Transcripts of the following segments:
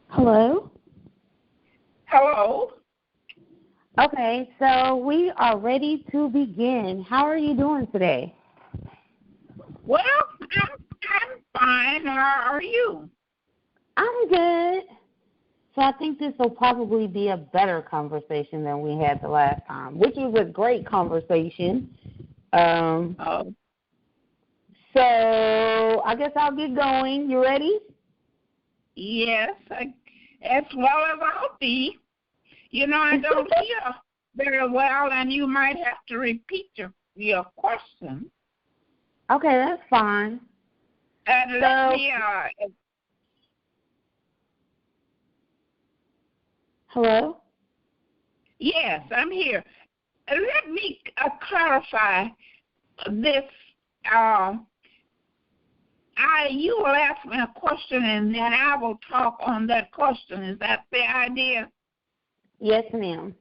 Hello? Hello. Okay, so we are ready to begin. How are you doing today? Well, I'm fine. How are you? I'm good. So I think this will probably be a better conversation than we had the last time, which was a great conversation. Oh, So I guess I'll get going. You ready? yes, as well as I'll be. I don't hear very well, and you might have to repeat your question. Okay, that's fine. And let me, Hello? yes, I'm here. Let me clarify this. You will ask me a question, and then I will talk on that question. Is that the idea? Yes, ma'am.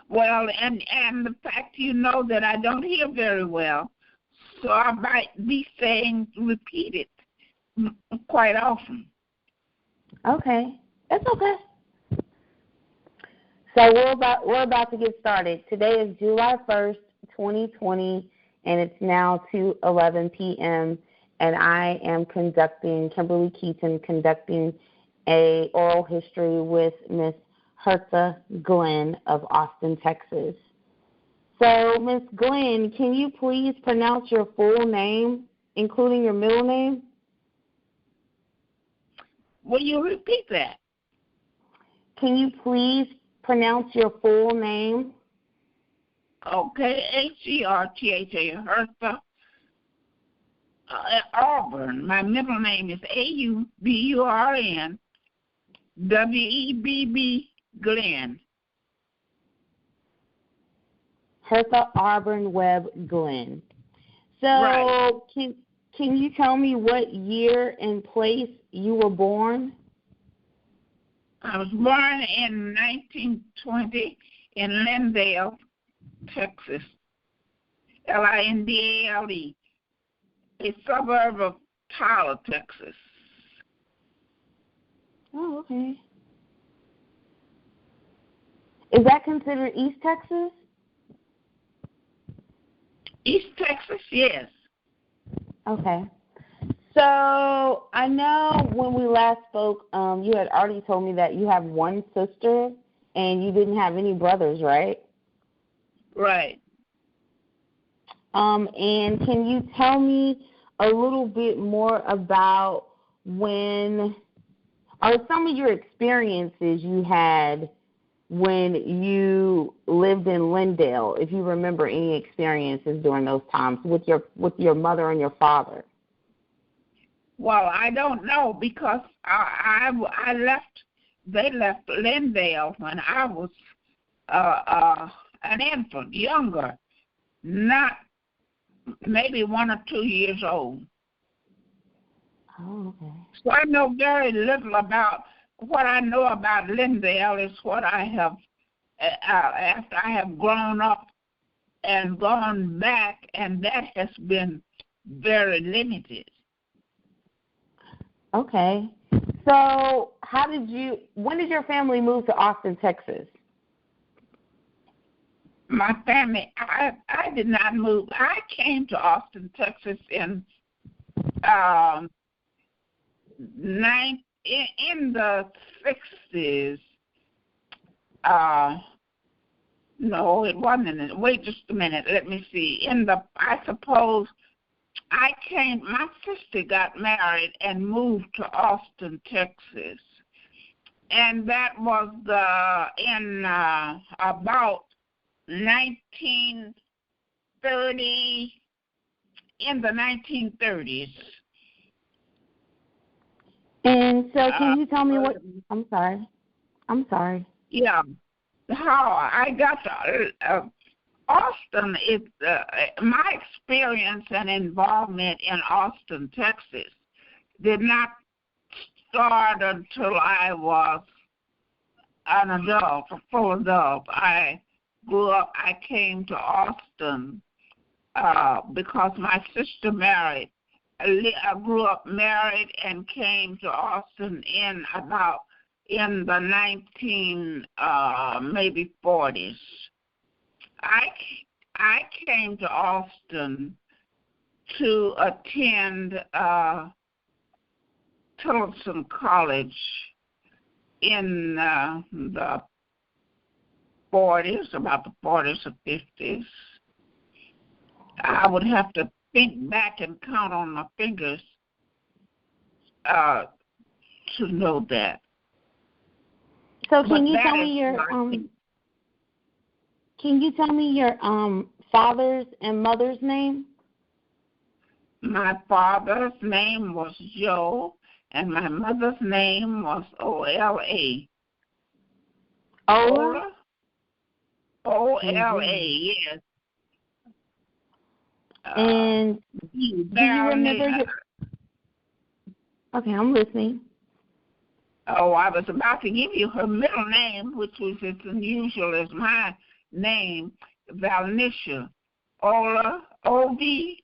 Well, and the fact that I don't hear very well, so I might be saying repeat it quite often. Okay, that's okay. So we're about to get started. Today is July 1st, 2020, and it's now 2:11 p.m., and I am Kymberly Keeton, conducting a oral history with Miss Hertha Glenn of Austin, Texas. So, Miss Glenn, can you please pronounce your full name, including your middle name? Will you repeat that? Can you please pronounce your full name? Okay, Hertha, Hertha Auburn. My middle name is Auburn Webb Glenn. Hertha Auburn Webb Glenn. So Right. can you tell me what year and place you were born? I was born in 1920 in Lindale, Texas, Lindale, a suburb of Tyler, Texas. Oh, okay. Is that considered East Texas? East Texas, yes. Okay. So I know when we last spoke, you had already told me that you have one sister and you didn't have any brothers, right? Right. And can you tell me a little bit more about some of your experiences you had when you lived in Lindale, if you remember any experiences during those times with your mother and your father? Well, I don't know because they left Lindale when I was an infant, younger, not maybe 1 or 2 years old. Oh, okay. So I know very little about what I know about Lindale is what I have, after I have grown up and gone back, and that has been very limited. Okay. So when did your family move to Austin, Texas? My family, I did not move. I came to Austin, Texas in the 60s. No, it wasn't. Wait just a minute. Let me see. I suppose my sister got married and moved to Austin, Texas. And that was in about 1930, in the 1930s. And so can you tell me what – I'm sorry. Yeah. How I got to Austin is my experience and involvement in Austin, Texas did not start until I was an adult, a full adult. I came to Austin because my sister married. I grew up married and came to Austin in about in the maybe 40s. I came to Austin to attend Tillotson College in the 40s, about the 40s or 50s. I would have to think back and count on my fingers to know that. So can you tell me your father's and mother's name? My father's name was Joe, and my mother's name was Ola. Ola? Ola, yes. And do you remember Okay, I'm listening. Oh, I was about to give you her middle name, which was as unusual as my name, Valnisha. Ola, O-V.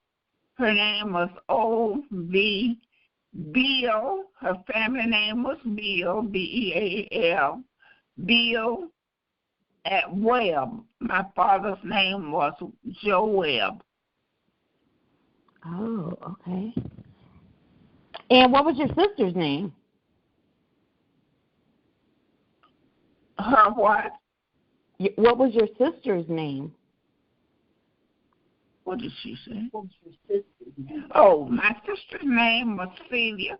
Her name was O-V. Beal. Her family name was Beal, B-E-A-L. Beal at Webb. My father's name was Joe Webb. Oh, okay. And what was your sister's name? Her what? What was your sister's name? What did she say? What was your sister's name? Oh, my sister's name was Celia.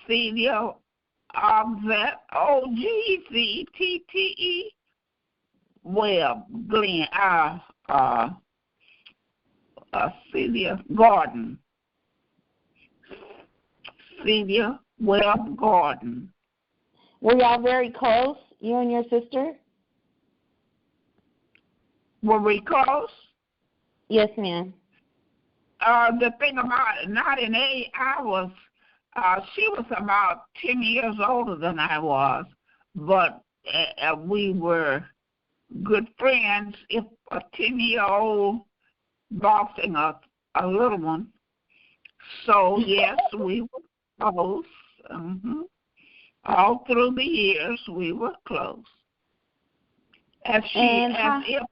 Celia O-G-Z-T-T-E Webb Glenn. Celia Gordon. Celia Webb Gordon. Were y'all very close, you and your sister? Were we close? Yes, ma'am. The thing about it, not in age, she was about 10 years older than I was, but we were good friends. If a 10-year-old bossing a little one. So, yes, we were close. Mm-hmm. All through the years, we were close. As if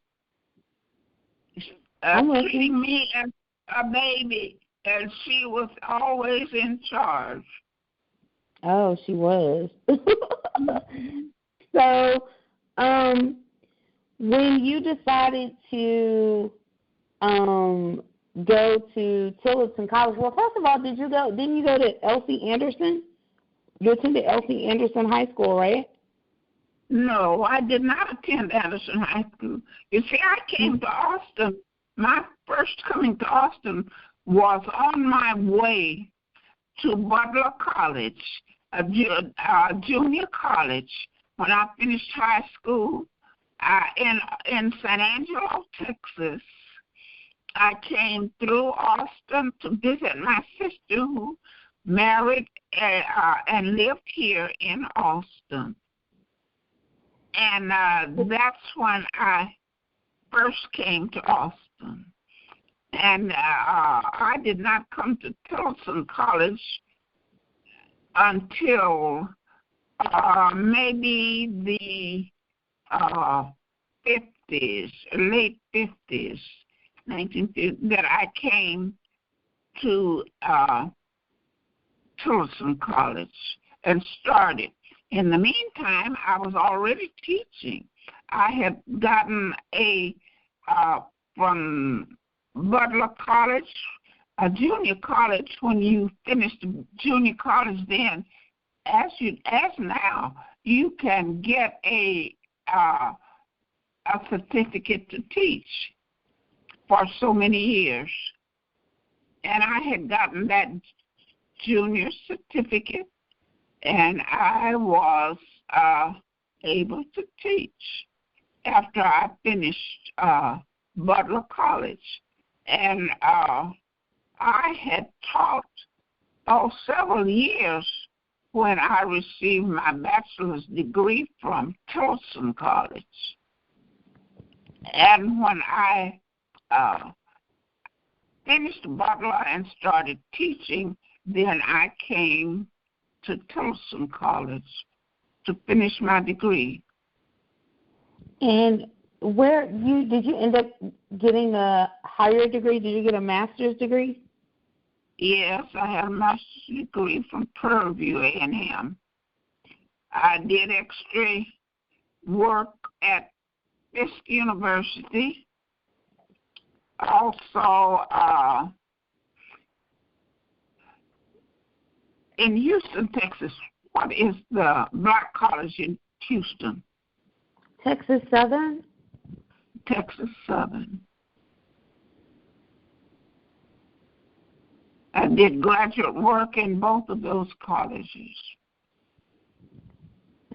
treating me as a baby, and she was always in charge. Oh, she was. So, when you decided to go to Tillotson College, well, first of all, didn't you go to Elsie Anderson? You attended Elsie Anderson High School, right? No, I did not attend Anderson High School. You see, I came to Austin. My first coming to Austin was on my way to Butler College, a junior college. When I finished high school in San Angelo, Texas, I came through Austin to visit my sister who married and lived here in Austin. And that's when I first came to Austin. And I did not come to Tillotson College until maybe the 50s, late 50s, 1950s, that I came to Tillotson College and started. In the meantime, I was already teaching. I had gotten from Butler College, a junior college. When you finished junior college then, as now, you can get a certificate to teach for so many years. And I had gotten that junior certificate, and I was able to teach after I finished Butler College. And I had taught several years when I received my bachelor's degree from Tillotson College. And when I finished Butler and started teaching, then I came to Towson College to finish my degree. And did you end up getting a higher degree? Did you get a master's degree? Yes, I had a master's degree from Prairie View A&M. I did extra work at Fisk University. Also, in Houston, Texas. What is the black college in Houston? Texas Southern? Texas Southern. I did graduate work in both of those colleges.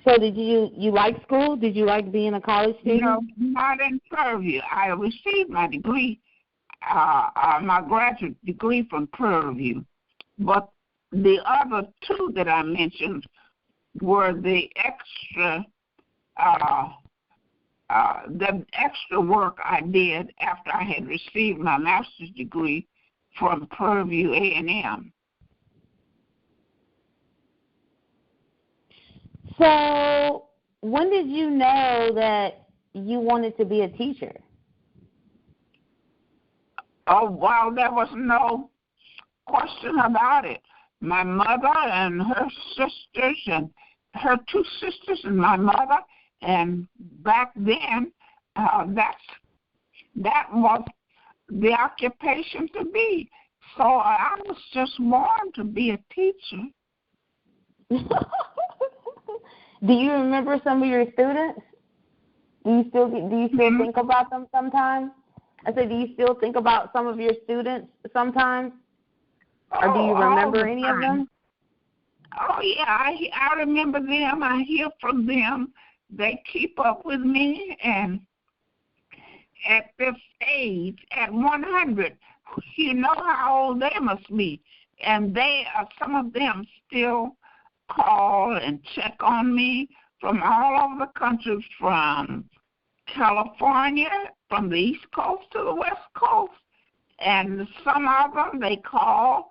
So did you like school? Did you like being a college student? No, not in Prairie View. I received my degree, my graduate degree from Prairie View. But the other two that I mentioned were the extra work I did after I had received my master's degree from Prairie View A&M. So when did you know that you wanted to be a teacher? Oh, well, there was no question about it. My mother and her sisters and her two sisters and my mother, and back then, that was the occupation to be. So I was just born to be a teacher. Do you remember some of your students? Do you still think about them sometimes? I said, do you still think about some of your students sometimes? Or do you remember any of them? Oh, yeah, I remember them. I hear from them. They keep up with me. And at this age, at 100, you know how old they must be. And some of them still call and check on me from all over the country, from California, from the East Coast to the West Coast. And some of them, they call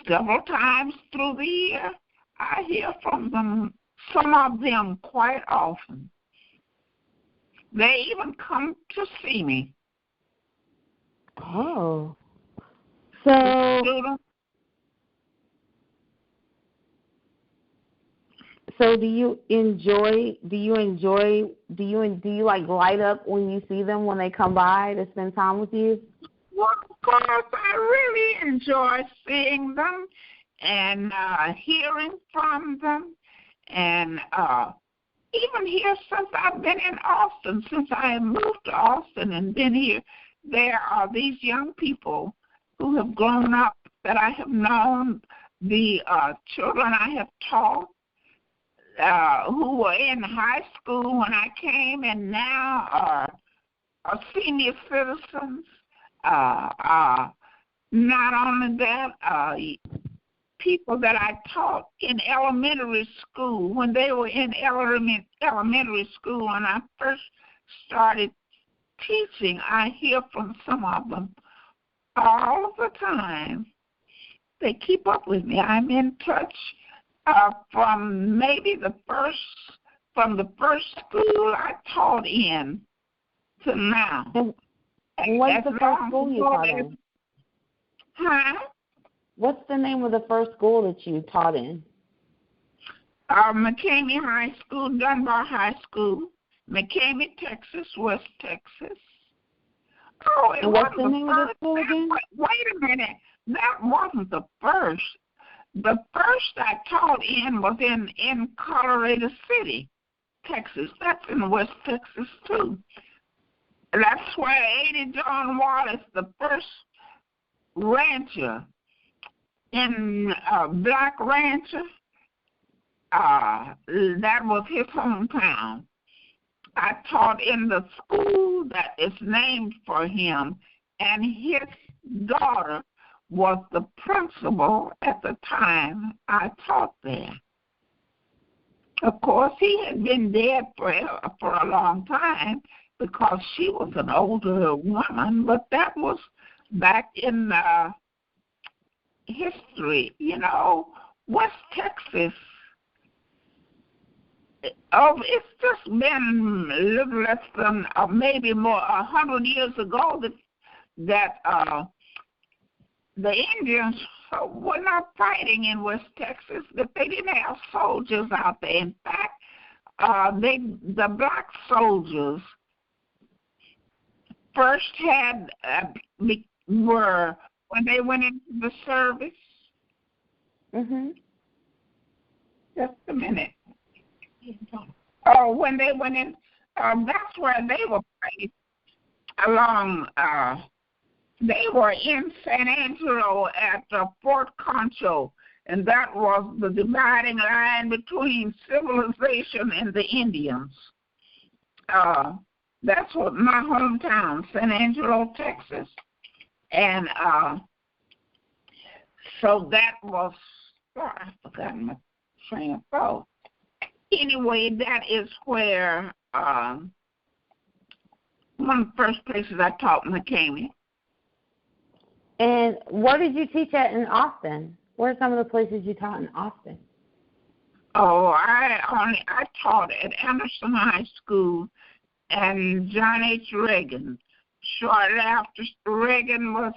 several times through the year. I hear from them, some of them quite often. They even come to see me. Oh. So do you like light up when you see them when they come by to spend time with you? Well, of course, I really enjoy seeing them and hearing from them. And even here, since I've been in Austin, since I have moved to Austin and been here, there are these young people who have grown up that I have known, the children I have taught, who were in high school when I came and now are senior citizens. Not only that, people that I taught in elementary school, when they were in elementary school, when I first started teaching, I hear from some of them all the time. They keep up with me. I'm in touch from the first school I taught in to now. And what's the first school you taught in? Huh? What's the name of the first school that you taught in? McCamey High School, Dunbar High School, McCamey, Texas, West Texas. Oh, and what's the name of the school again? Wait a minute. That wasn't the first. The first I taught in was in Colorado City, Texas. That's in West Texas, too. That's where A.D. John Wallace, the first rancher in Black Rancher, that was his hometown. I taught in the school that is named for him, and his daughter was the principal at the time I taught there. Of course, he had been dead for a long time because she was an older woman, but that was back in history, West Texas, it's just been a little less than maybe more 100 years ago that the Indians were not fighting in West Texas, that they didn't have soldiers out there. In fact, the black soldiers first had were when they went into the service. Just a minute. Oh, when they went in, that's where they were placed along. They were in San Angelo at Fort Concho, and that was the dividing line between civilization and the Indians. That's what my hometown, San Angelo, Texas. And so that was, I forgot my train of thought. Anyway, that is where one of the first places I taught mechanics. And what did you teach at in Austin? What are some of the places you taught in Austin? Oh, I taught at Anderson High School and John H. Reagan. Shortly after Reagan was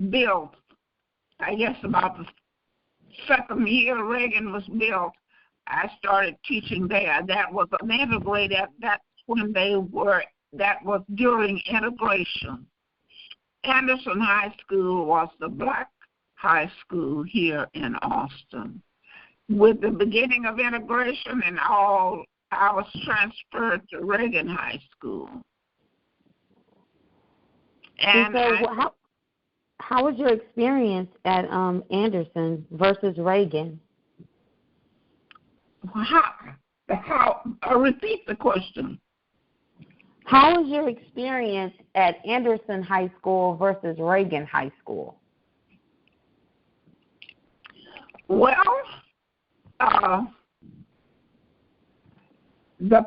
built, I guess about the second year Reagan was built, I started teaching there. That was an integrated. That's when that was during integration. Anderson High School was the black high school here in Austin. With the beginning of integration and all, I was transferred to Reagan High School. And so how was your experience at Anderson versus Reagan? Repeat the question. How was your experience at Anderson High School versus Reagan High School? Well, the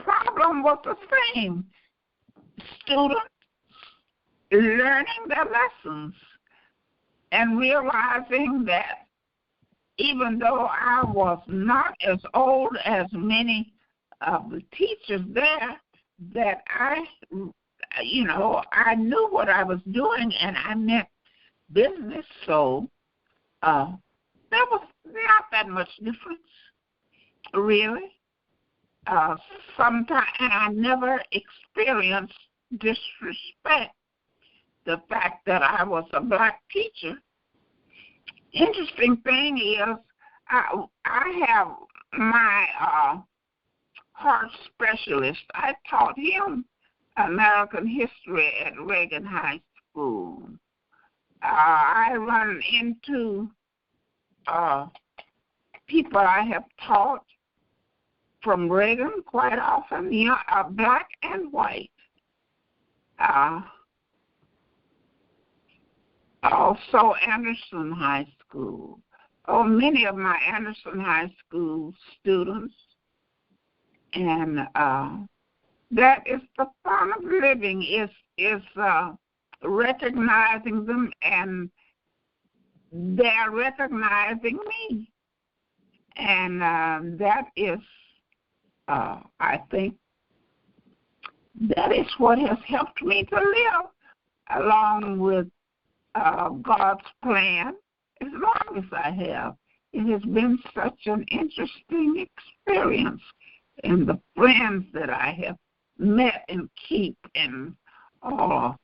problem was the same. Students learning their lessons and realizing that even though I was not as old as many of the teachers there, that I knew what I was doing and I meant business, so there was not that much difference, really. Sometimes, and I never experienced disrespect, the fact that I was a black teacher. Interesting thing is, I have my heart specialist. I taught him American history at Reagan High School. I run into people I have taught from Reagan quite often, black and white. Also Anderson High School. Many of my Anderson High School students. And that is the fun of living, is recognizing them, and they're recognizing me. And that is, I think, that is what has helped me to live along with God's plan as long as I have. It has been such an interesting experience, and the friends that I have met and keep, and all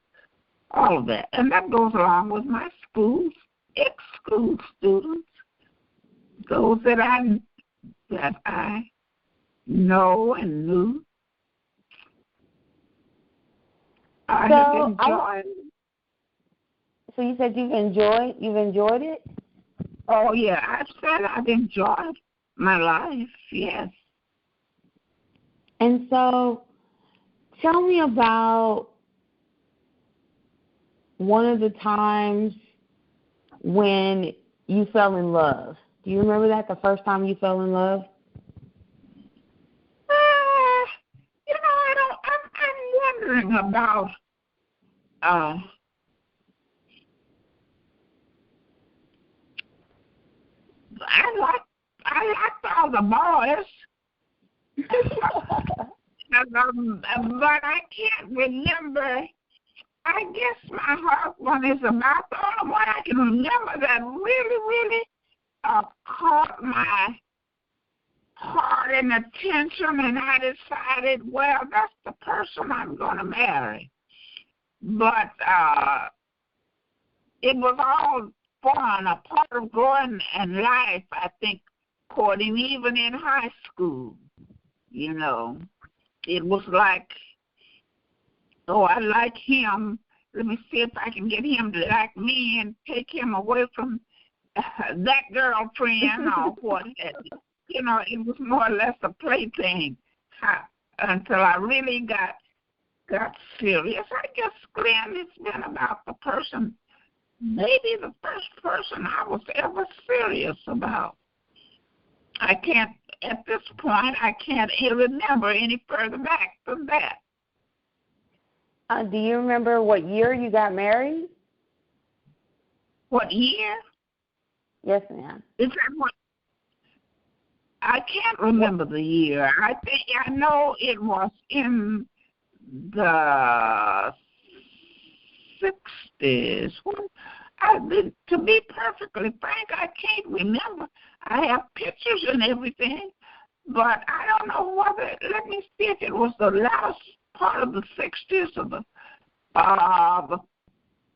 of that. And that goes along with my schools, ex-school students, those that I know and knew. I have enjoyed. So you said you've enjoyed it? Oh, yeah. I've said I've enjoyed my life, yes. And so tell me about one of the times when you fell in love. Do you remember that, the first time you fell in love? I'm wondering about liked all the boys. But I can't remember. I guess my husband is about the only one I can remember that really caught my heart and attention, and I decided, well, that's the person I'm going to marry. But it was all fun, a part of growing in life, I think, courting, even in high school, you know. It was like, oh, I like him. Let me see if I can get him to like me and take him away from that girlfriend or what have you. You know, it was more or less a plaything until I really got serious. I guess, Glenn, it's been about the person, maybe the first person I was ever serious about. At this point, I can't remember any further back than that. Do you remember what year you got married? What year? Yes, ma'am. Is that what? I can't remember the year. I know it was in the 60s. To be perfectly frank, I can't remember. I have pictures and everything, but I don't know whether. Let me see if it was the last part of the 60s or the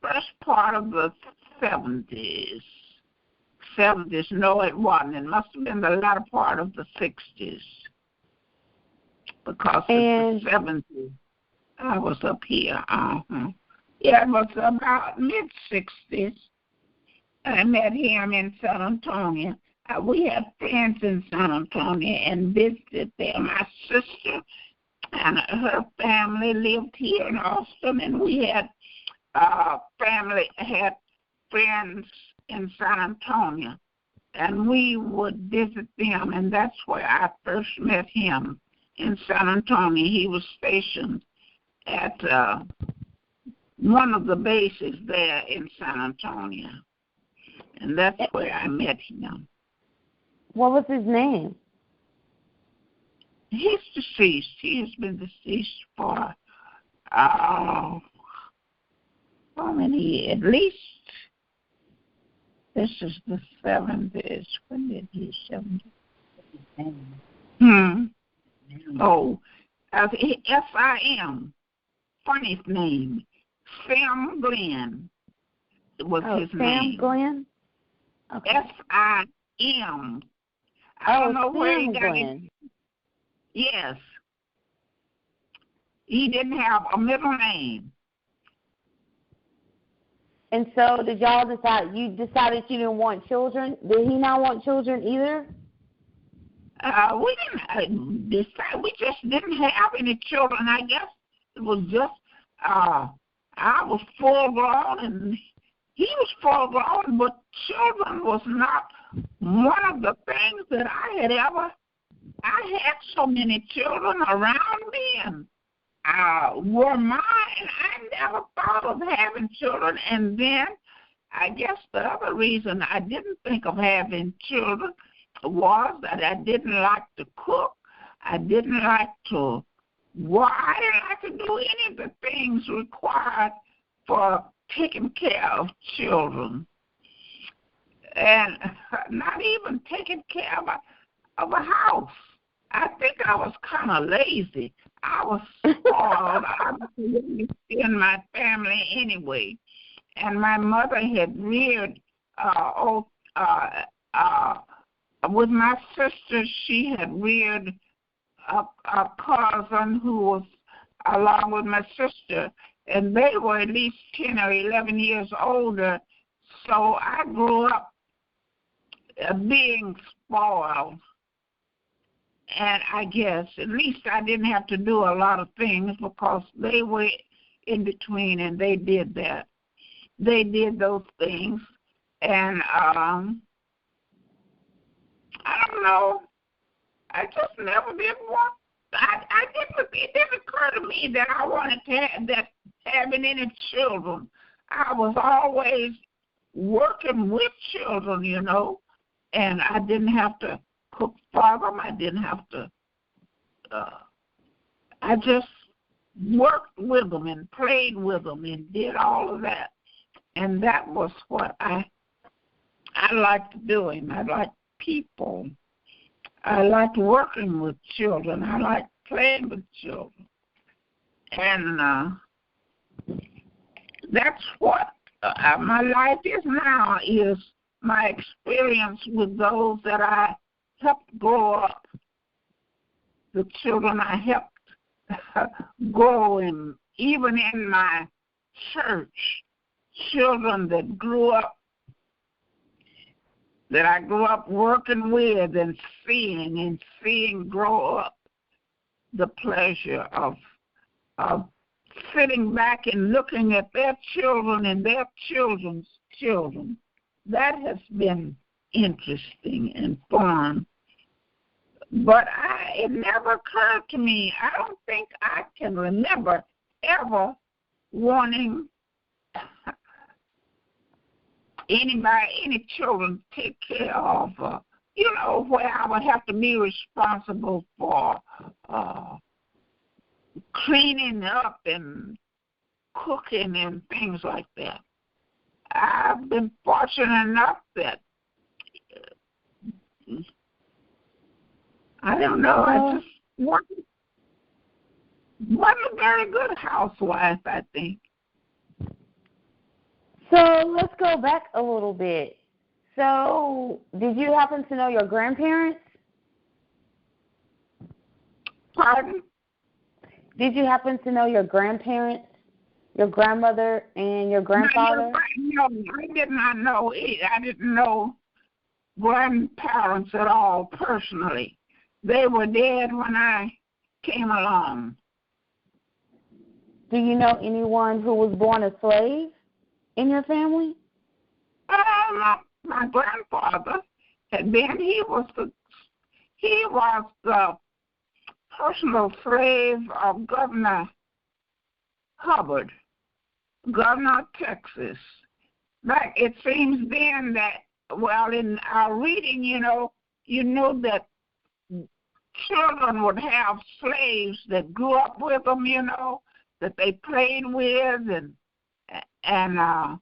first part of the 70s. No, it wasn't. It must have been the latter part of the 60s. Because in the 70s, I was up here. Yeah, it was about mid-60s. I met him in San Antonio. We had friends in San Antonio and visited there. My sister and her family lived here in Austin, and we had friends in San Antonio, and we would visit them, and that's where I first met him, in San Antonio. He was stationed at one of the bases there in San Antonio, and that's where I met him. What was his name? He's deceased. He has been deceased for how many years? At least. This is the 70s. When did he 70? Oh, S-I-M. Funny name. Sam Glenn was his name. Sam Glenn? Okay. S-I-M. I don't know where he got it. Yes. He didn't have a middle name. And so did y'all decide, you decided you didn't want children? Did he not want children either? We didn't decide. We just didn't have any children. I guess it was just, I was full grown and he was full grown, but children was not one of the things that I had so many children around me and were mine. I never thought of having children. And then I guess the other reason I didn't think of having children was that I didn't like to cook. I didn't like to do any of the things required for taking care of children. And not even taking care of a house. I think I was kind of lazy. I was spoiled. I was in my family anyway. And my mother had reared, with my sister, she had reared a cousin who was along with my sister, and they were at least 10 or 11 years older. So I grew up being spoiled. And I guess at least I didn't have to do a lot of things because they were in between and they did that. They did those things. And I don't know. I just never did want. It didn't occur to me that I wanted to having any children. I was always working with children, you know. and I didn't have to cook for them. I didn't have to. I just worked with them and played with them and did all of that, and that was what I liked doing. I liked people. I liked working with children. I liked playing with children, and that's what my life is now, is my experience with those that I helped grow up, the children I helped grow in, even in my church, children that grew up, that I grew up working with and seeing grow up, the pleasure of sitting back and looking at their children and their children's children. That has been interesting and fun. But it never occurred to me, I don't think I can remember ever wanting any children to take care of, where I would have to be responsible for cleaning up and cooking and things like that. I've been fortunate enough that, I don't know, I just wasn't a very good housewife, I think. So let's go back a little bit. So did you happen to know your grandparents? Pardon? Did you happen to know your grandparents, your grandmother and your grandfather? No, I did not know. I didn't know grandparents at all personally. They were dead when I came along. Do you know anyone who was born a slave in your family? My grandfather had been. He was the personal slave of Governor Hubbard, governor of Texas. But it seems then that, well, in our reading, you know that children would have slaves that grew up with them, that they played with and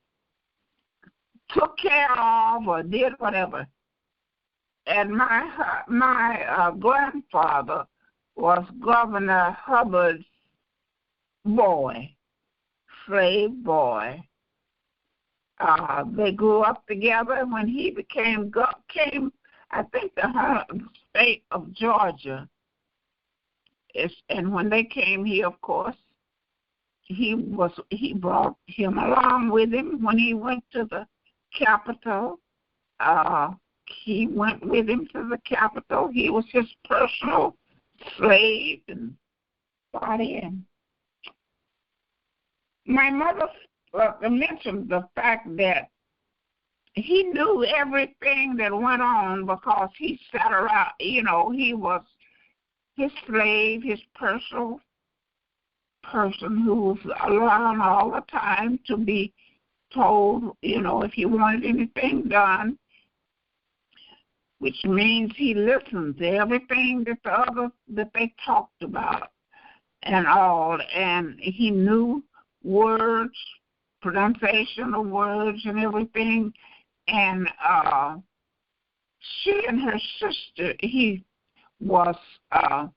took care of or did whatever. And my grandfather was Governor Hubbard's boy, slave boy. They grew up together. When he came, I think, the state of Georgia. And when they came here, of course, he brought him along with him. When he went to the Capitol, he went with him to the Capitol. He was his personal slave and body. And my mother mentioned the fact that he knew everything that went on because he sat around, he was his slave, his personal person who was around all the time to be told, if he wanted anything done, which means he listened to everything that they talked about and all, and he knew words, pronunciation of words and everything. And she and her sister, he was an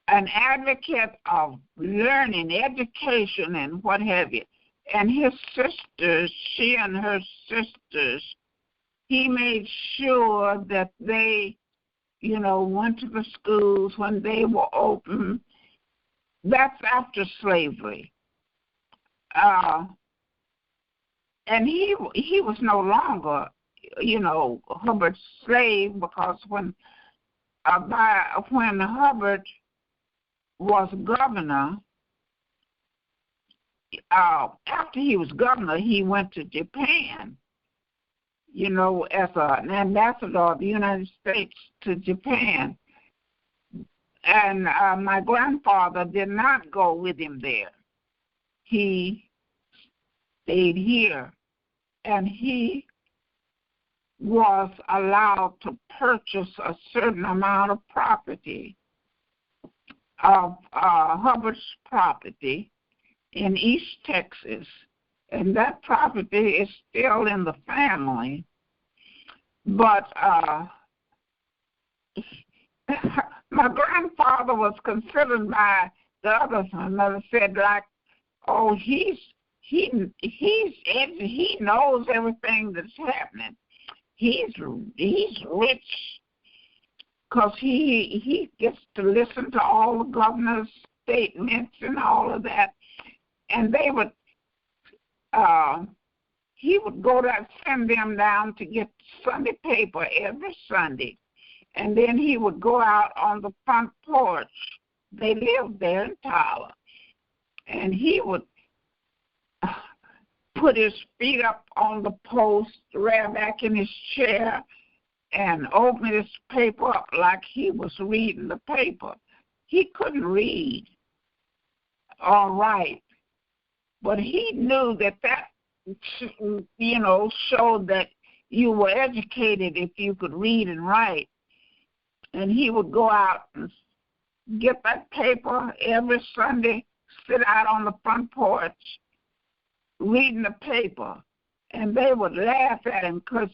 advocate of learning, education, and what have you. And his sisters, she and her sisters, he made sure that they, went to the schools when they were open. That's after slavery. And he was no longer, Hubbard's slave, because when Hubbard was governor, after he was governor, he went to Japan, as an ambassador of the United States to Japan. And my grandfather did not go with him there. He stayed here, and he was allowed to purchase a certain amount of property, of Hubbard's property in East Texas, and that property is still in the family. But my grandfather was considered by the others. My mother said, like, oh, he knows everything that's happening. He's rich because he gets to listen to all the governor's statements and all of that. And they would, he would go to send them down to get Sunday paper every Sunday. And then he would go out on the front porch. They lived there in Tyler. And he would put his feet up on the post, rear back in his chair, and open his paper up like he was reading the paper. He couldn't read or write, but he knew that showed that you were educated if you could read and write. And he would go out and get that paper every Sunday, sit out on the front porch, reading the paper. And they would laugh at him because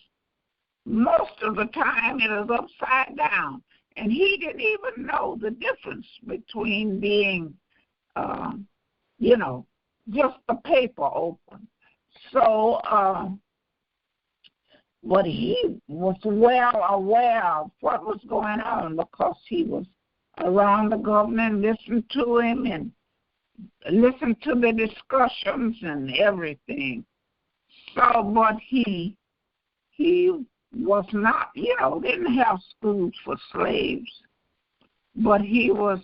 most of the time it was upside down. And he didn't even know the difference between being, just the paper open. So, but he was well aware of what was going on because he was around the governor and listened to him and listened to the discussions and everything. So, but he was not, didn't have schools for slaves, but he was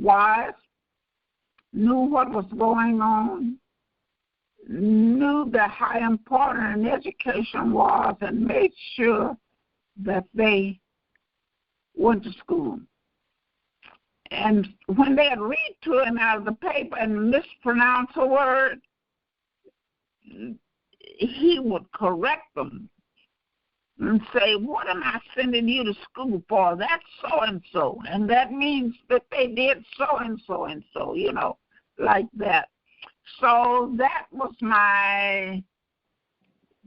wise, knew what was going on, knew that how important an education was, and made sure that they went to school. And when they'd read to him out of the paper and mispronounce a word, he would correct them and say, what am I sending you to school for? That's so-and-so. And that means that they did so-and-so and so, like that. So that was my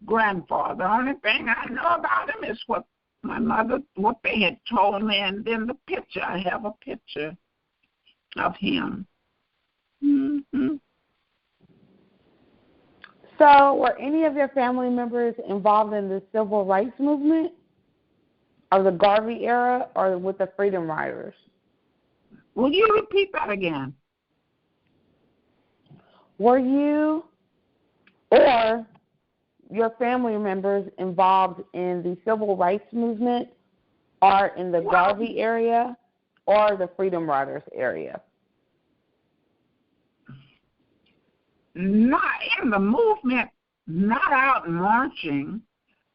grandfather. The only thing I know about him is what my mother, what they had told me, and then the picture. I have a picture of him. Mm-hmm. So were any of your family members involved in the civil rights movement of the Garvey era or with the Freedom Riders? Will you repeat that again? Were you or your family members involved in the civil rights movement or in the Garvey area or the Freedom Riders area? Not in the movement, not out marching,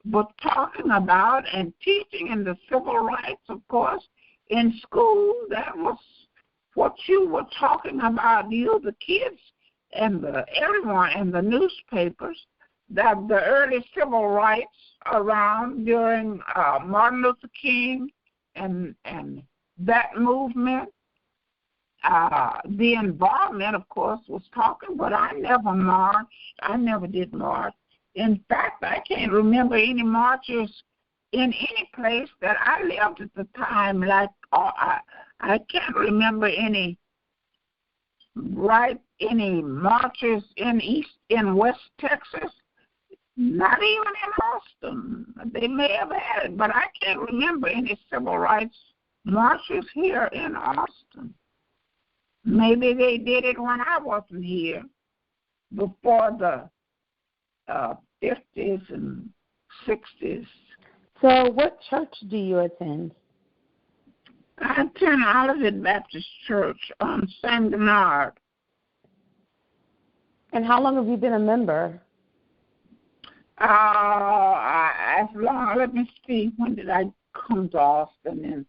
but talking about and teaching in the civil rights, of course, in school. That was what you were talking about, you, the kids, and everyone in the newspapers, that the early civil rights around during Martin Luther King and that movement, the involvement, of course, was talking, but I never marched. I never did march. In fact, I can't remember any marches in any place that I lived at the time. Like I can't remember any marches in West Texas. Not even in Austin. They may have had it, but I can't remember any civil rights marches here in Austin. Maybe they did it when I wasn't here, before the 50s and 60s. So what church do you attend? I attend Olivet Baptist Church on St. Bernard. And how long have you been a member? As long, let me see, when did I come to Austin?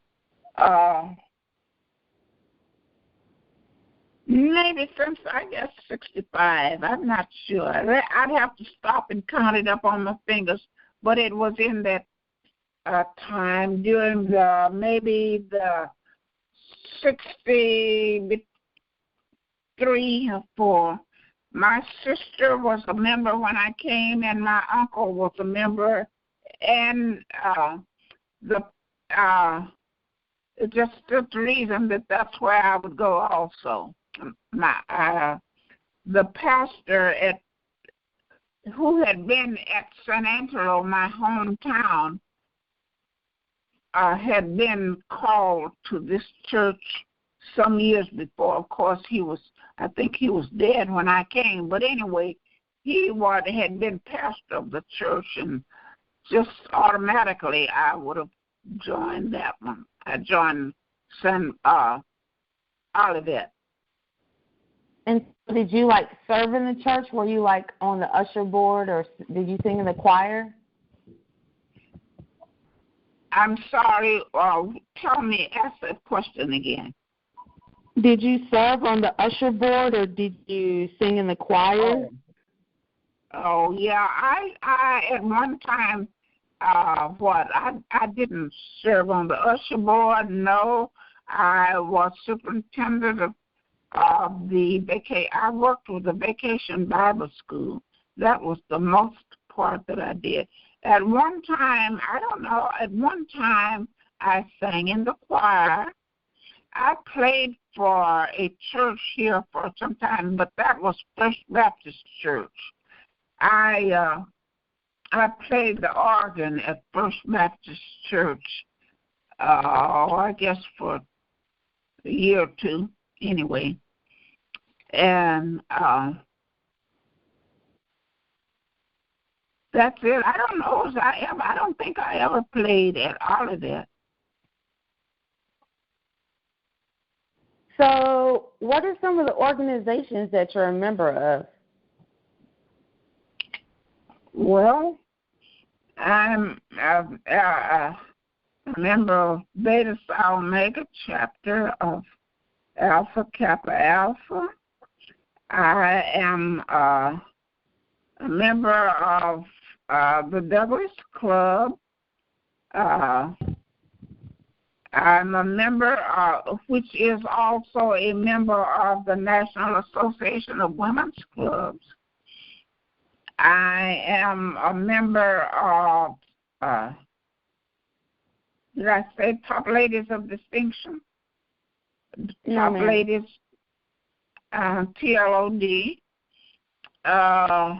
Maybe since, I guess, 65. I'm not sure. I'd have to stop and count it up on my fingers, but it was in that time during maybe the 63 or 4. My sister was a member when I came, and my uncle was a member, and just the reason that's where I would go also. The pastor who had been at San Angelo, my hometown, had been called to this church some years before. Of course, I think he was dead when I came. But anyway, he had been pastor of the church, and just automatically I would have joined that one. I joined San Olivet. And did you serve in the church? Were you on the usher board, or did you sing in the choir? I'm sorry. Ask that question again. Did you serve on the usher board, or did you sing in the choir? Oh yeah. I at one time, I didn't serve on the usher board. No, I was superintendent of I worked with the Vacation Bible School. That was the most part that I did. At one time, I sang in the choir. I played for a church here for some time, but that was First Baptist Church. I played the organ at First Baptist Church, I guess for a year or two. Anyway, and that's it. I don't know I don't think I ever played at all of that. So, what are some of the organizations that you're a member of? Well, I'm a member of Beta Psi Omega chapter of Alpha Kappa Alpha. I am a member of the Douglas Club. I'm a member which is also a member of the National Association of Women's Clubs. I am a member of, did I say Top Ladies of Distinction? Top Ladies, TLOD. I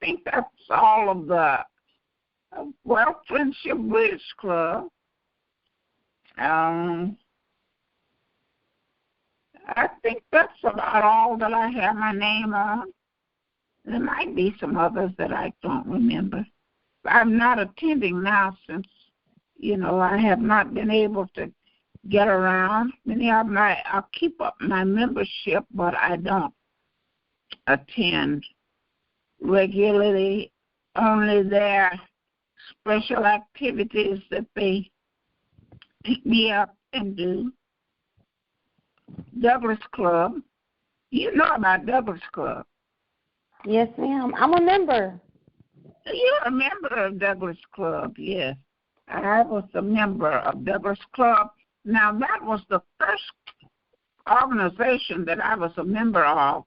think that's all of the, Friendship Bridge Club. I think that's about all that I have my name on. There might be some others that I don't remember. I'm not attending now since, I have not been able to get around. Many of I'll keep up my membership, but I don't attend regularly. Only their special activities that they pick me up and do. Douglas Club. You know about Douglas Club. Yes, ma'am. I'm a member. You're a member of Douglas Club, yes. I was a member of Douglas Club. Now, that was the first organization that I was a member of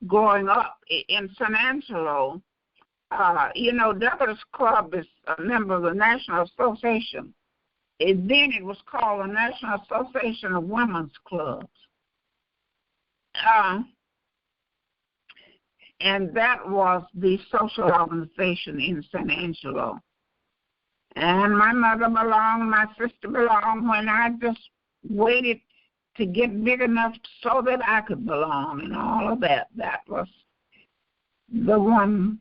growing up in San Angelo. Douglas Club is a member of the National Association. Then it was called the National Association of Women's Clubs. And that was the social organization in San Angelo. And my mother belonged, my sister belonged, when I just waited to get big enough so that I could belong and all of that. That was the one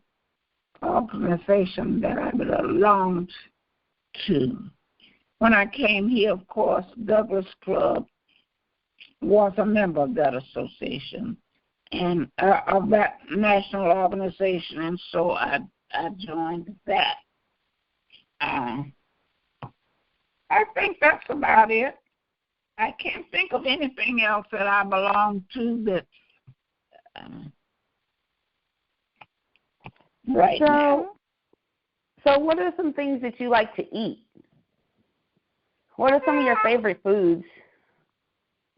organization that I belonged to. When I came here, of course, Douglas Club was a member of that association and of that national organization, and so I joined that. I think that's about it. I can't think of anything else that I belong to that right now. So what are some things that you like to eat? What are some of your favorite foods?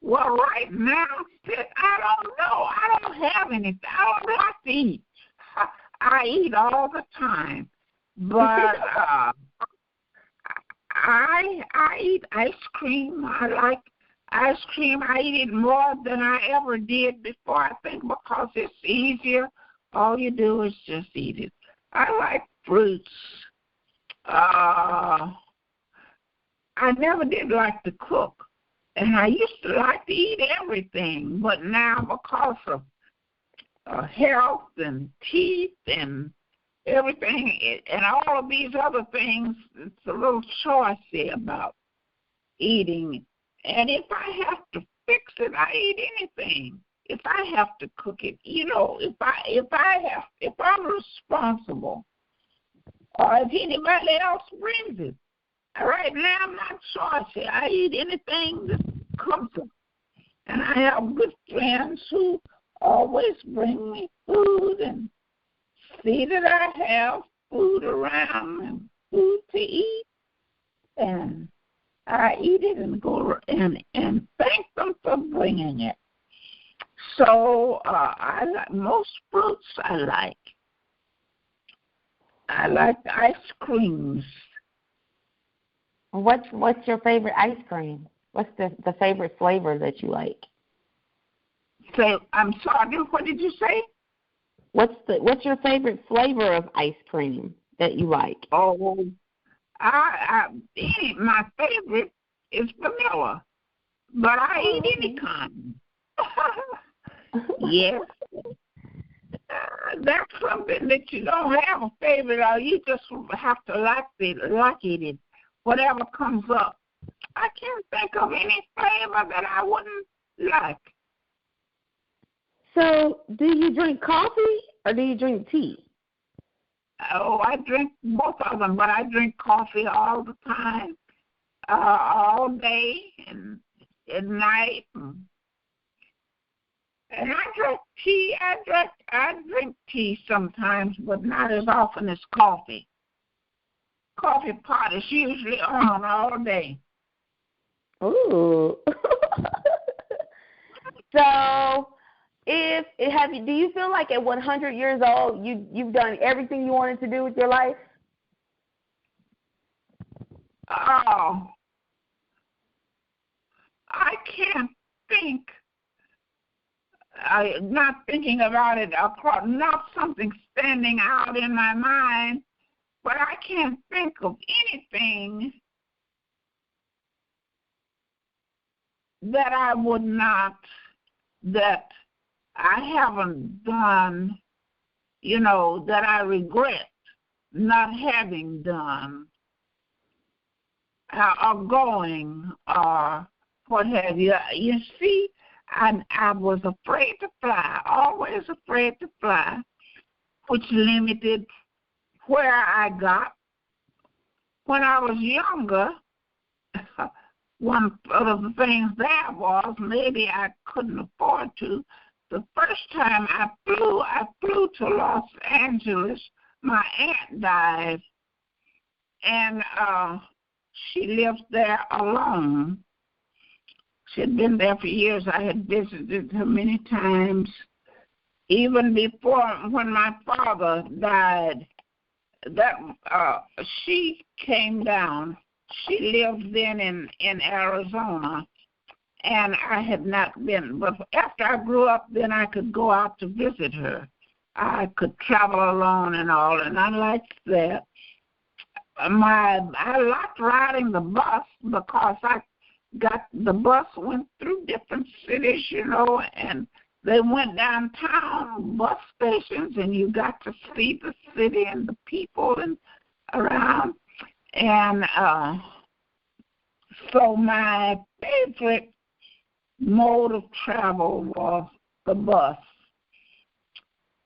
Well, right now, I don't know. I don't have anything. I don't like to eat. I eat all the time. But I eat ice cream. I like ice cream. I eat it more than I ever did before, I think, because it's easier. All you do is just eat it. I like fruits. I never did like to cook. And I used to like to eat everything, but now because of health and teeth and everything and all of these other things, it's a little choicy about eating. And if I have to fix it, I eat anything. If I have to cook it, if I'm responsible, or if anybody else brings it. Right now, I'm not choicy. I eat anything that comes up. And I have good friends who always bring me food and see that I have food around and food to eat. And I eat it and go and thank them for bringing it. So I like most fruits. I like ice creams. What's your favorite ice cream? What's the favorite flavor that you like? So I'm sorry, what did you say? What's your favorite flavor of ice cream that you like? Oh, my favorite is vanilla, but I eat any kind. Yes. That's something that you don't have a favorite, or you just have to like it. Whatever comes up. I can't think of any flavor that I wouldn't like. So, do you drink coffee or do you drink tea? Oh, I drink both of them, but I drink coffee all the time, all day and at night. And I drink tea. I drink tea sometimes, but not as often as coffee. Coffee pot is usually on all day. Ooh. So, do you feel like at 100 years old you've done everything you wanted to do with your life? Oh, I can't think. I'm not thinking about it. Not something standing out in my mind. But I can't think of anything that I haven't done, that I regret not having done, or going, or what have you. You see, I was afraid to fly, always afraid to fly, which limited where I got. When I was younger, one of the things that was maybe I couldn't afford to. The first time I flew to Los Angeles. My aunt died, and she lived there alone. She had been there for years. I had visited her many times, even before when my father died. She came down. She lived then in Arizona, and I had not been. But after I grew up, then I could go out to visit her. I could travel alone and all, and I liked that. I liked riding the bus because the bus went through different cities, and they went downtown bus stations, and you got to see the city and the people and around. And so my favorite mode of travel was the bus.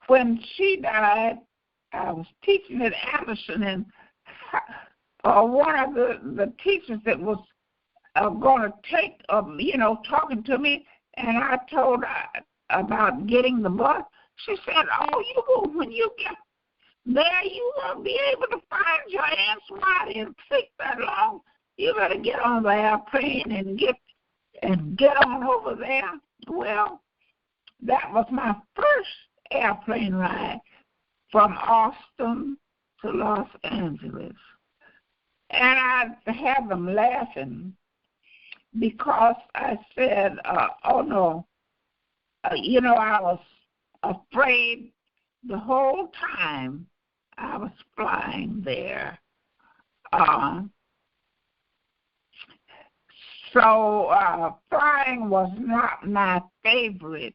When she died, I was teaching at Anderson, and one of the teachers that was going to take, talking to me, and I told her about getting the bus. She said, when you get there, you won't be able to find your Aunt Swatty. It'll take that long. You better get on the airplane and get on over there. Well, that was my first airplane ride from Austin to Los Angeles. And I had them laughing because I said, oh no, I was afraid the whole time I was flying there. So flying was not my favorite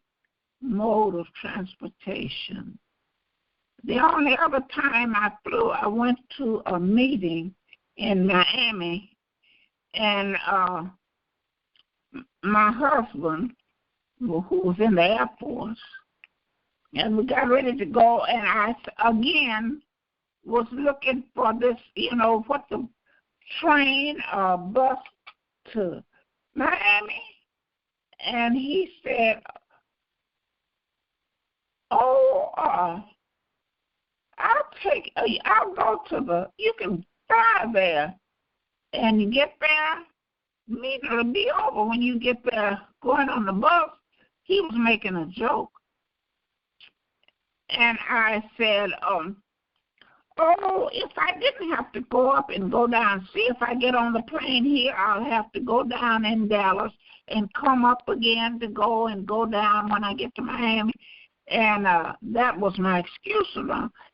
mode of transportation. The only other time I flew, I went to a meeting in Miami, and my husband, who was in the Air Force, and we got ready to go, and I, again, was looking for this, what the train or bus to Miami, and he said, I'll go to you can fly there, and you get there, meeting will be over when you get there going on the bus. He was making a joke. And I said, if I didn't have to go up and go down, see if I get on the plane here, I'll have to go down in Dallas and come up again to go down when I get to Miami. And that was my excuse.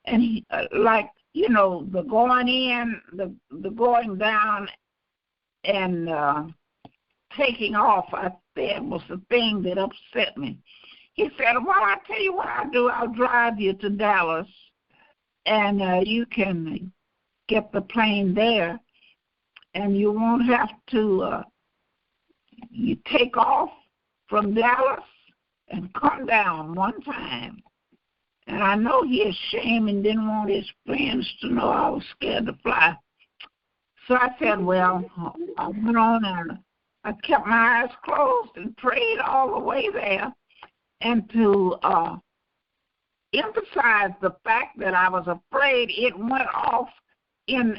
And he, the going in, the going down, and taking off, I said, was the thing that upset me. He said, well, I'll tell you what I'll do. I'll drive you to Dallas, and you can get the plane there, and you won't have to you take off from Dallas and come down one time. And I know he is ashamed and didn't want his friends to know I was scared to fly. So I said, well, I went on and I kept my eyes closed and prayed all the way there. And to emphasize the fact that I was afraid, it went off in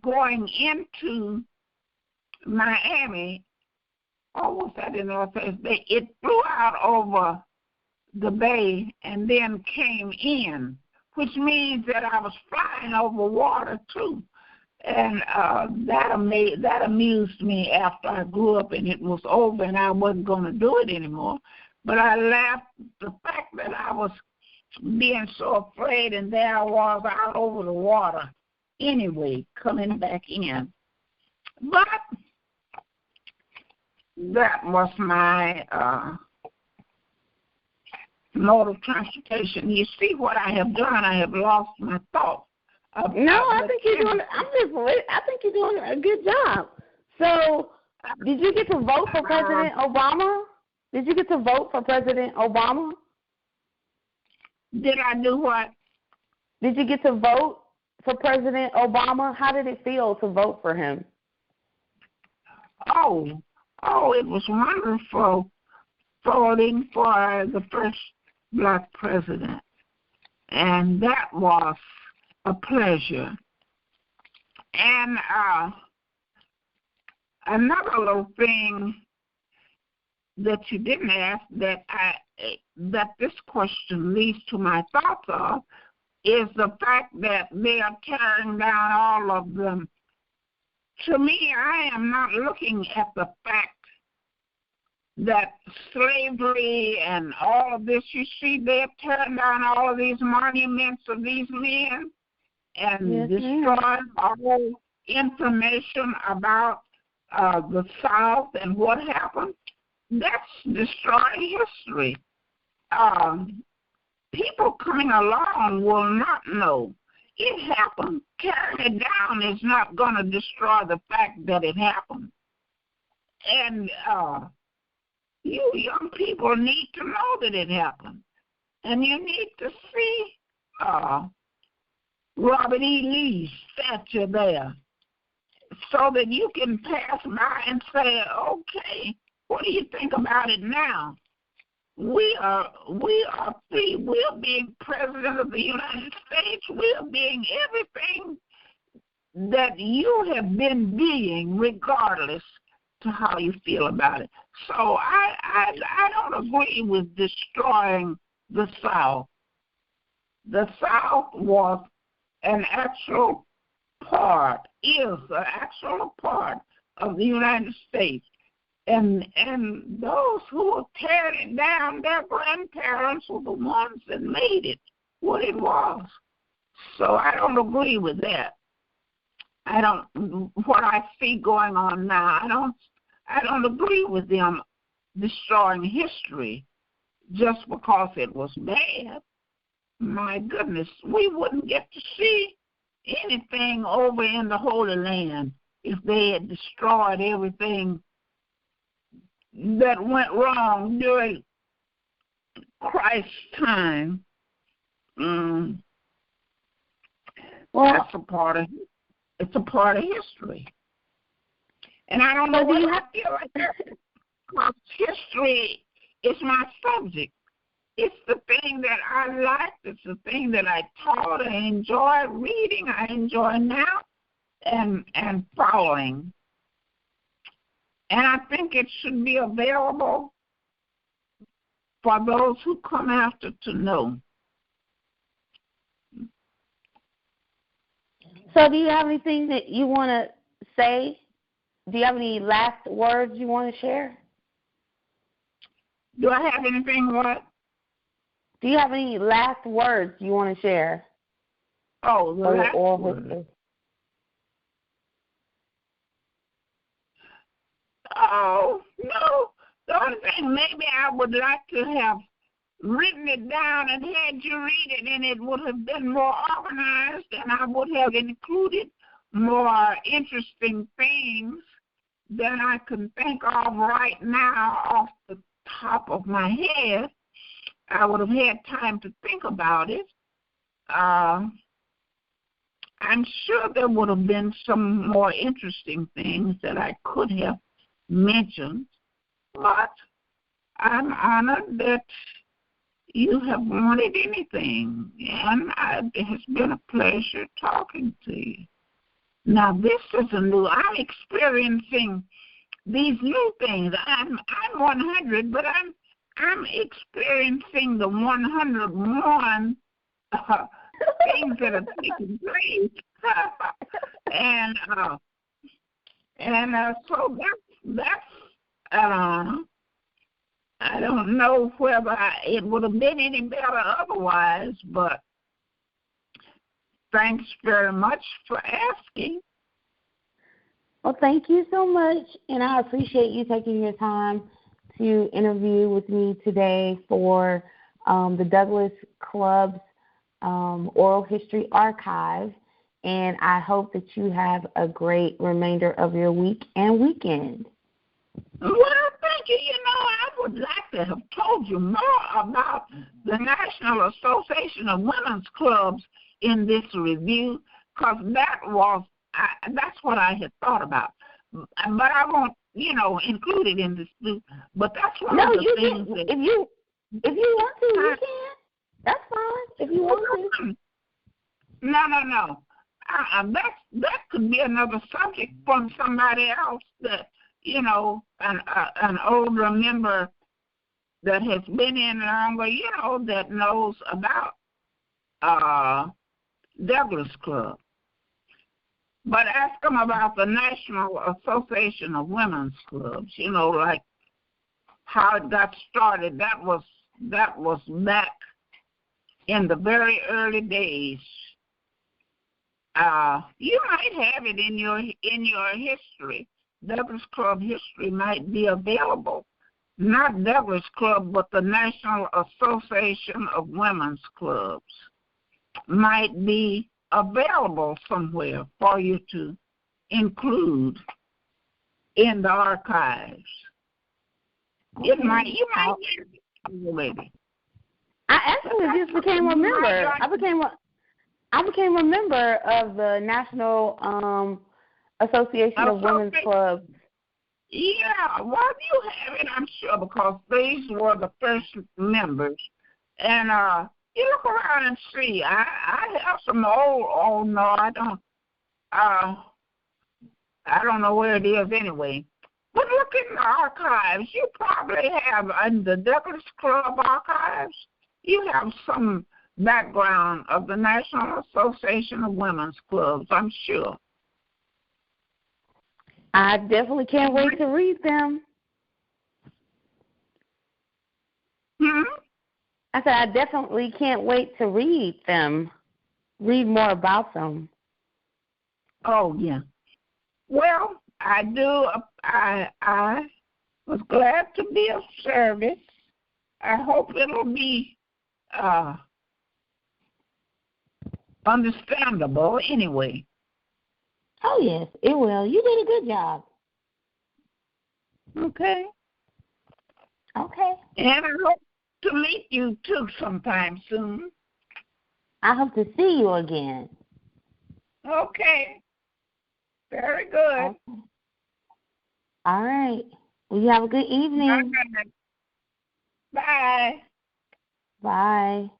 going into Miami. Was that in Los Angeles? It flew out over the bay and then came in, which means that I was flying over water too. And that amused me after I grew up and it was over and I wasn't going to do it anymore. But I laughed the fact that I was being so afraid, and there I was out over the water anyway, coming back in. But that was my mode of transportation. You see what I have done? I have lost my thought. I think you're doing. I think you're doing a good job. So, did you get to vote for President Obama? Did you get to vote for President Obama? Did I do what? Did you get to vote for President Obama? How did it feel to vote for him? Oh, it was wonderful voting for the first black president. And that was a pleasure. And another little thing that you didn't ask that this question leads to my thoughts of is the fact that they are tearing down all of them. To me, I am not looking at the fact that slavery and all of this, you see, they're tearing down all of these monuments of these men and destroying all information about the South and what happened. That's destroying history. People coming along will not know. It happened. Tearing it down is not going to destroy the fact that it happened. And you young people need to know that it happened. And you need to see Robert E. Lee's statue there. so that you can pass by and say, okay, what do you think about it now? We are free. We're being President of the United States. We're being everything that you have been being, regardless to how you feel about it. So I don't agree with destroying the South. The South was an actual part, is an actual part of the United States. And those who were tearing it down, their grandparents were the ones that made it what it was. So I don't agree with that. What I see going on now, I don't agree with them destroying history just because it was bad. My goodness, we wouldn't get to see anything over in the Holy Land if they had destroyed everything that went wrong during Christ's time. Well, that's it's a part of history. And I don't know what I feel like that, because history is my subject. It's the thing that I like. It's the thing that I taught and enjoy reading. I enjoy now and following. And I think it should be available for those who come after to know. So do you have anything that you want to say? Do you have any last words you want to share? Do I have anything what? Do you have any last words you want to share? Oh, the last words. Oh, no. The only thing, maybe I would like to have written it down and had you read it, and it would have been more organized, and I would have included more interesting things than I can think of right now off the top of my head. I would have had time to think about it. I'm sure there would have been some more interesting things that I could have mentioned, but I'm honored that you have wanted anything, and it has been a pleasure talking to you. Now, this is I'm experiencing these new things. I'm 100, but I'm experiencing the 101 things that are taking place, and so that's I don't know whether it would have been any better otherwise, but thanks very much for asking. Well, thank you so much, and I appreciate you taking your time to interview with me today for the Douglas Club's Oral History Archive, and I hope that you have a great remainder of your week and weekend. Well, thank you. I would like to have told you more about the National Association of Women's Clubs in this review, because that's what I had thought about. But I won't, include it in this book. But that's one of the things that... If you want to, you can. That's fine, if you want to. No. That could be another subject from somebody else that, an older member that has been in longer, that knows about Douglas Club. But ask them about the National Association of Women's Clubs, like how it got started. That was back in the very early days. You might have it in your history. Douglas Club history might be available. Not Douglas Club, but the National Association of Women's Clubs might be available somewhere for you to include in the archives. Okay. You might get it already. I actually just became a member. I became a member of the National Association of Women's Clubs. Yeah, well, you have it, I'm sure, because these were the first members. And you look around and see. I have some old. No, I don't. I don't know where it is anyway. But look in the archives. You probably have in the Douglas Club archives. You have some background of the National Association of Women's Clubs, I'm sure. I definitely can't wait to read them. I said I definitely can't wait to read them, read more about them. Oh, yeah. Well, I was glad to be of service. I hope it'll be understandable anyway. Oh, yes, it will. You did a good job. Okay. Okay. And I hope to meet you, too, sometime soon. I hope to see you again. Okay. Very good. Okay. All right. Well, you have a good evening. Bye. Bye.